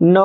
9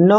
9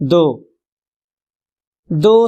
2। 2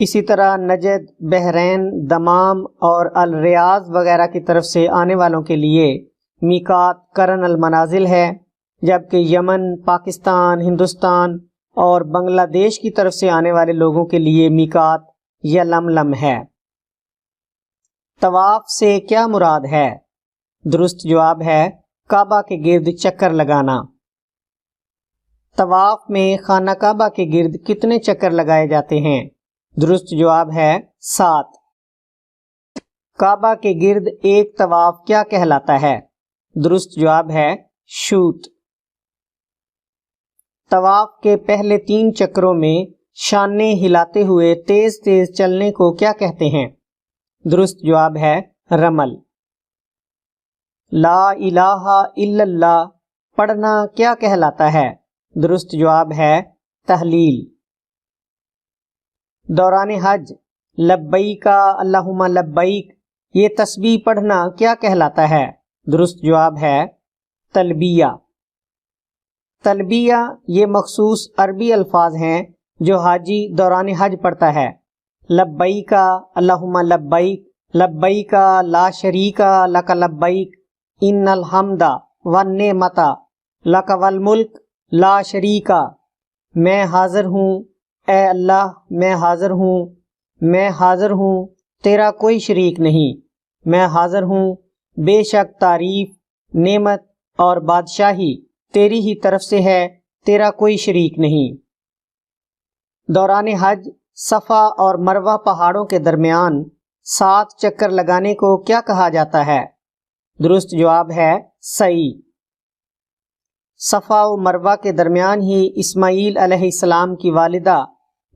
اسی طرح نجد، بحرین، دمام اور الریاض وغیرہ کی طرف سے آنے والوں کے لیے میقات قرن المنازل ہے، جبکہ یمن، پاکستان، ہندوستان اور بنگلہ دیش کی طرف سے آنے والے لوگوں کے لیے میقات یلملم ہے۔ طواف سے کیا مراد ہے؟ درست جواب ہے کعبہ کے گرد چکر لگانا۔ طواف میں خانہ کعبہ کے گرد کتنے چکر لگائے جاتے ہیں؟ درست جواب ہے 7۔ کعبہ کے گرد ایک طواف کیا کہلاتا ہے؟ درست جواب ہے شوط۔ طواف کے پہلے 3 چکروں میں شانے ہلاتے ہوئے تیز تیز چلنے کو کیا کہتے ہیں؟ درست جواب ہے رمل۔ لا الہ الا اللہ پڑھنا کیا کہلاتا ہے؟ درست جواب ہے تحلیل۔ دوران حج لبیک اللہم لبیک یہ تسبیح پڑھنا کیا کہلاتا ہے؟ درست جواب ہے تلبیہ۔ تلبیہ یہ مخصوص عربی الفاظ ہیں جو حاجی دوران حج پڑھتا ہے۔ لبیک اللہم لبیک، لبیک لا شریک لک لبیک، ان الحمد والنعمت لک والملک لا شریک۔ میں حاضر ہوں، اے اللہ میں حاضر ہوں، میں حاضر ہوں، تیرا کوئی شریک نہیں، میں حاضر ہوں، بے شک تعریف، نعمت اور بادشاہی تیری ہی طرف سے ہے، تیرا کوئی شریک نہیں۔ دوران حج صفا اور مروہ پہاڑوں کے درمیان 7 چکر لگانے کو کیا کہا جاتا ہے؟ درست جواب ہے سعی۔ صفا و مروہ کے درمیان ہی اسماعیل علیہ السلام کی والدہ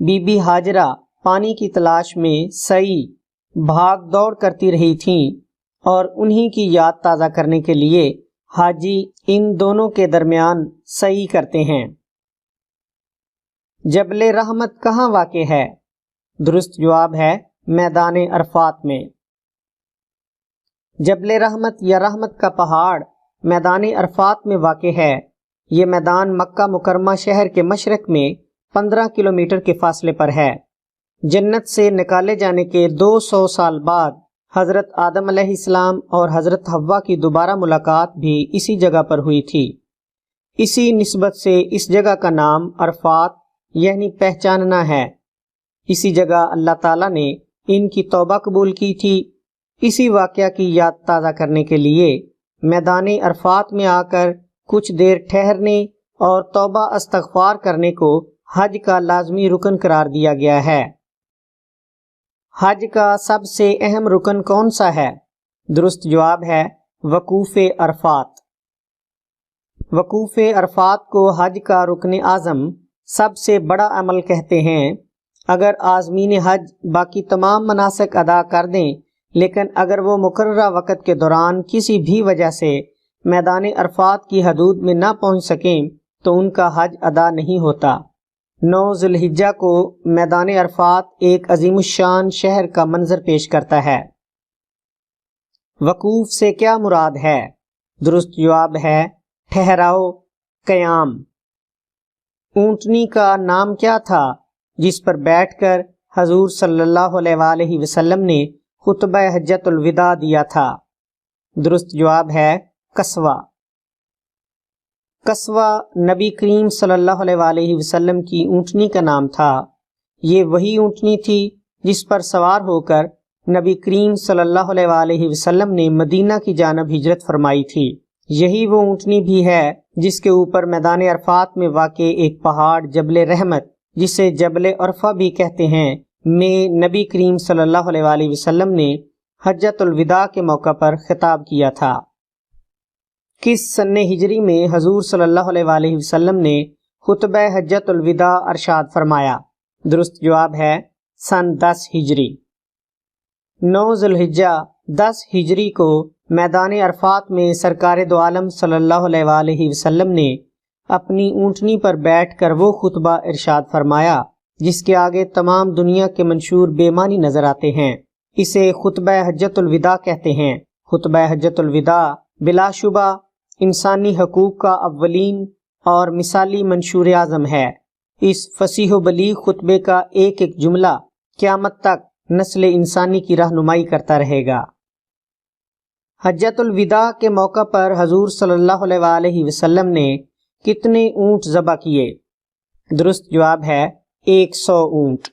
بی بی ہاجرہ پانی کی تلاش میں سعی بھاگ دوڑ کرتی رہی تھیں، اور انہی کی یاد تازہ کرنے کے لیے حاجی ان دونوں کے درمیان سعی کرتے ہیں۔ جبل رحمت کہاں واقع ہے؟ درست جواب ہے میدان عرفات میں۔ جبل رحمت یا رحمت کا پہاڑ میدان عرفات میں واقع ہے۔ یہ میدان مکہ مکرمہ شہر کے مشرق میں 15 کلومیٹر کے فاصلے پر ہے۔ جنت سے نکالے جانے کے 200 سال بعد حضرت آدم علیہ السلام اور حضرت حوا کی دوبارہ ملاقات بھی اسی جگہ پر ہوئی تھی۔ اسی نسبت سے اس جگہ کا نام عرفات یعنی پہچاننا ہے۔ اسی جگہ اللہ تعالیٰ نے ان کی توبہ قبول کی تھی۔ اسی واقعہ کی یاد تازہ کرنے کے لیے میدان عرفات میں آ کر کچھ دیر ٹھہرنے اور توبہ استغفار کرنے کو حج کا لازمی رکن قرار دیا گیا ہے۔ حج کا سب سے اہم رکن کون سا ہے؟ درست جواب ہے وقوف عرفات۔ وقوف عرفات کو حج کا رکن اعظم، سب سے بڑا عمل کہتے ہیں۔ اگر عازمین حج باقی تمام مناسک ادا کر دیں، لیکن اگر وہ مقررہ وقت کے دوران کسی بھی وجہ سے میدان عرفات کی حدود میں نہ پہنچ سکیں تو ان کا حج ادا نہیں ہوتا۔ 9 ذی الحجہ کو میدان عرفات ایک عظیم الشان شہر کا منظر پیش کرتا ہے۔ وقوف سے کیا مراد ہے؟ درست جواب ہے ٹھہراؤ، قیام۔ اونٹنی کا نام کیا تھا جس پر بیٹھ کر حضور صلی اللہ علیہ وآلہ وسلم نے خطبہ حجۃ الوداع دیا تھا؟ درست جواب ہے قصوہ۔ قصوہ نبی کریم صلی اللہ علیہ وآلہ وسلم کی اونٹنی کا نام تھا۔ یہ وہی اونٹنی تھی جس پر سوار ہو کر نبی کریم صلی اللہ علیہ وآلہ وسلم نے مدینہ کی جانب ہجرت فرمائی تھی۔ یہی وہ اونٹنی بھی ہے جس کے اوپر میدان عرفات میں واقع ایک پہاڑ جبل رحمت، جسے جبل عرفہ بھی کہتے ہیں، میں نبی کریم صلی اللہ علیہ وآلہ وسلم نے حجۃ الوداع کے موقع پر خطاب کیا تھا۔ کس سن ہجری میں حضور صلی اللہ علیہ وآلہ وسلم نے خطبہ حجۃ الوداع ارشاد فرمایا؟ درست جواب ہے سن 10 ہجری۔ 9 ذی الحجہ 10 ہجری کو میدان عرفات میں سرکار دو عالم صلی اللہ علیہ وآلہ وسلم نے اپنی اونٹنی پر بیٹھ کر وہ خطبہ ارشاد فرمایا جس کے آگے تمام دنیا کے منشور بے معنی نظر آتے ہیں۔ اسے خطبہ حجۃ الوداع کہتے ہیں۔ خطبہ حجۃ الوداع بلا شبہ انسانی حقوق کا اولین اور مثالی منشور اعظم ہے۔ اس فصیح و بلیغ خطبے کا ایک ایک جملہ قیامت تک نسل انسانی کی رہنمائی کرتا رہے گا۔ حجۃ الوداع کے موقع پر حضور صلی اللہ علیہ وآلہ وسلم نے کتنے اونٹ ذبح کیے؟ درست جواب ہے 100 اونٹ۔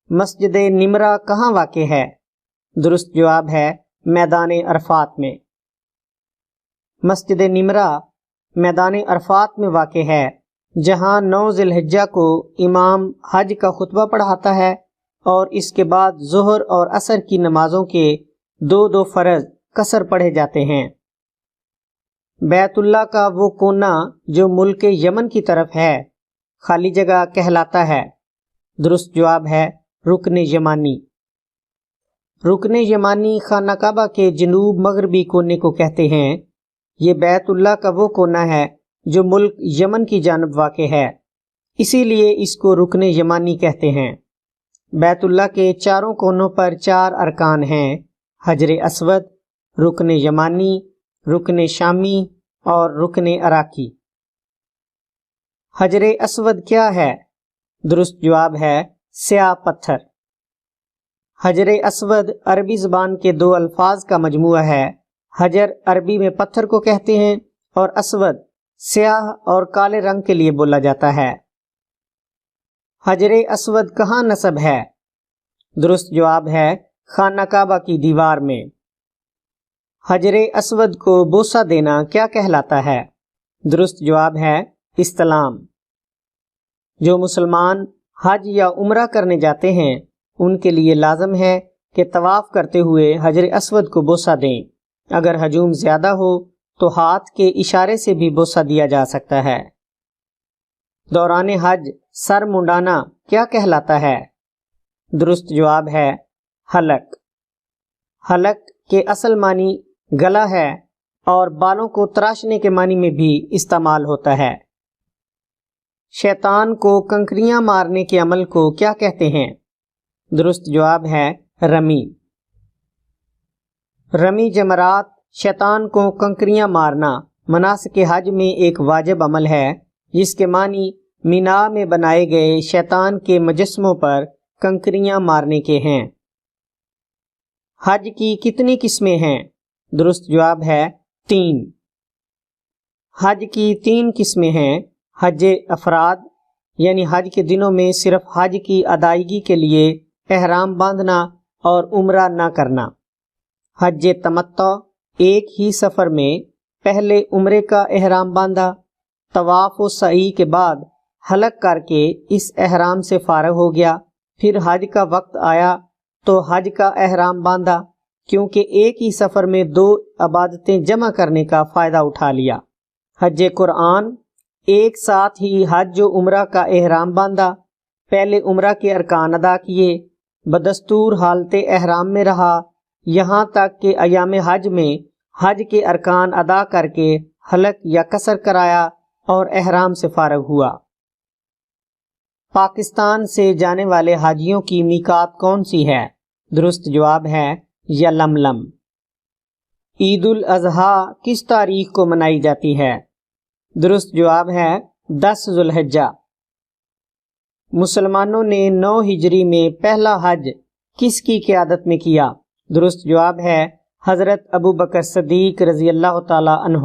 مسجد نمرہ کہاں واقع ہے؟ درست جواب ہے میدان عرفات میں۔ مسجد نمرہ میدان عرفات میں واقع ہے، جہاں 9 ذی الحجہ کو امام حج کا خطبہ پڑھاتا ہے اور اس کے بعد ظہر اور عصر کی نمازوں کے 2 فرض قصر پڑھے جاتے ہیں۔ بیت اللہ کا وہ کونا جو ملک یمن کی طرف ہے خالی جگہ کہلاتا ہے؟ درست جواب ہے رکن یمانی۔ رکن یمانی خانہ کعبہ کے جنوب مغربی کونے کو کہتے ہیں۔ یہ بیت اللہ کا وہ کونا ہے جو ملک یمن کی جانب واقع ہے، اسی لیے اس کو رکن یمانی کہتے ہیں۔ بیت اللہ کے چاروں کونوں پر 4 ارکان ہیں: حجر اسود، رکن یمانی، رکن شامی اور رکن عراقی۔ حجر اسود کیا ہے؟ درست جواب ہے سیاہ پتھر۔ حجر اسود عربی زبان کے 2 الفاظ کا مجموعہ ہے۔ حجر عربی میں پتھر کو کہتے ہیں اور اسود سیاہ اور کالے رنگ کے لیے بولا جاتا ہے۔ حجر اسود کہاں نصب ہے؟ درست جواب ہے خانہ کعبہ کی دیوار میں۔ حجر اسود کو بوسہ دینا کیا کہلاتا ہے؟ درست جواب ہے استلام۔ جو مسلمان حج یا عمرہ کرنے جاتے ہیں ان کے لیے لازم ہے کہ طواف کرتے ہوئے حجر اسود کو بوسہ دیں۔ اگر ہجوم زیادہ ہو تو ہاتھ کے اشارے سے بھی بوسہ دیا جا سکتا ہے۔ دوران حج سر منڈانا کیا کہلاتا ہے؟ درست جواب ہے حلق۔ حلق کے اصل معنی گلا ہے اور بالوں کو تراشنے کے معنی میں بھی استعمال ہوتا ہے۔ شیطان کو کنکریاں مارنے کے عمل کو کیا کہتے ہیں؟ درست جواب ہے رمی۔ رمی جمرات شیطان کو کنکریاں مارنا مناسک حج میں ایک واجب عمل ہے، جس کے معنی مینا میں بنائے گئے شیطان کے مجسموں پر کنکریاں مارنے کے ہیں۔ حج کی کتنی قسمیں ہیں؟ درست جواب ہے 3۔ حج کی 3 قسمیں ہیں: حج افراد یعنی حج کے دنوں میں صرف حج کی ادائیگی کے لیے احرام باندھنا اور عمرہ نہ کرنا۔ حج تمتع، ایک ہی سفر میں پہلے عمرے کا احرام باندھا، طواف و سعی کے بعد حلق کر کے اس احرام سے فارغ ہو گیا، پھر حج کا وقت آیا تو حج کا احرام باندھا، کیونکہ ایک ہی سفر میں 2 عبادتیں جمع کرنے کا فائدہ اٹھا لیا۔ حج قرآن، ایک ساتھ ہی حج و عمرہ کا احرام باندھا، پہلے عمرہ کے ارکان ادا کیے، بدستور حالت احرام میں رہا، یہاں تک کہ ایام حج میں حج کے ارکان ادا کر کے حلق یا قصر کرایا اور احرام سے فارغ ہوا۔ پاکستان سے جانے والے حاجیوں کی میقات کون سی ہے؟ درست جواب ہے یلملم۔ عید الاضحیٰ کس تاریخ کو منائی جاتی ہے؟ درست جواب ہے 10 ذی الحجہ۔ مسلمانوں نے 9 ہجری میں پہلا حج کس کی قیادت میں کیا؟ درست جواب ہے حضرت ابو بکر صدیق رضی اللہ تعالی عنہ۔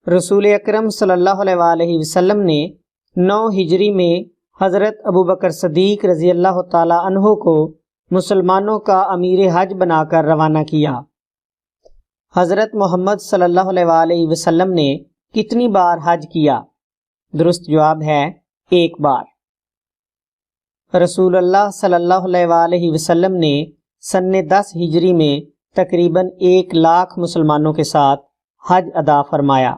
رسول اکرم صلی اللہ علیہ وآلہ وسلم نے 9 ہجری میں حضرت ابو بکر صدیق رضی اللہ تعالی عنہ کو مسلمانوں کا امیر حج بنا کر روانہ کیا۔ حضرت محمد صلی اللہ علیہ وآلہ وسلم نے کتنی بار حج کیا؟ درست جواب ہے 1 بار۔ رسول اللہ صلی اللہ علیہ وآلہ وسلم نے سن 10 ہجری میں تقریباً 1 لاکھ مسلمانوں کے ساتھ حج ادا فرمایا۔